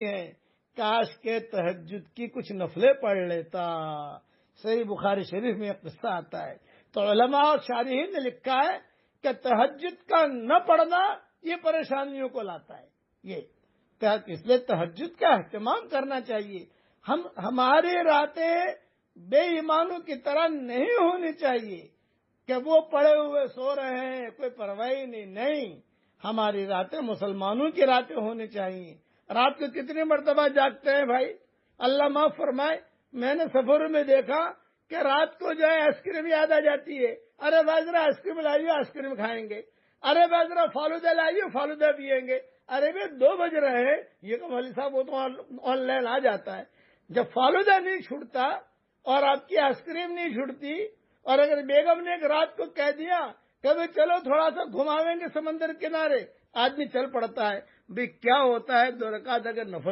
ہیں، کاش کے تہجد کی کچھ نفلیں پڑھ لیتا۔ صحیح بخاری شریف میں ایک قصہ آتا ہے، تو علماء اور شارحین نے لکھا ہے کہ تہجد کا نہ پڑھنا یہ پریشانیوں کو لاتا ہے۔ یہ اس لیے تہجد کا اہتمام کرنا چاہیے۔ ہماری راتیں بے ایمانوں کی طرح نہیں ہونی چاہیے کہ وہ پڑے ہوئے سو رہے ہیں، کوئی پرواہ نہیں۔ ہماری راتیں مسلمانوں کی راتیں ہونی چاہیے۔ رات کو کتنی مرتبہ جاگتے ہیں بھائی؟ اللہ معاف فرمائے، میں نے سفروں میں دیکھا کہ رات کو جو ہے آئس کریم یاد آ جاتی ہے، ارے بھائی ذرا آئس کریم لائیے، آئس کریم کھائیں گے، ارے بھائی ذرا فالودہ لائیے، فالودہ پیئیں گے، ارے بھائی 2 بج رہے ہیں، یہ کہ مولوی صاحب وہ تو آن لائن آ جاتا ہے۔ جب فالودہ نہیں چھوٹتا اور آپ کی آئس کریم نہیں چھوٹتی، اور اگر بیگم نے ایک رات کو کہہ دیا کہ بھائی چلو تھوڑا سا گھماویں گے سمندر کنارے، آدمی چل پڑتا ہے۔ بھی کیا ہوتا ہے 2 رکعت اگر نفل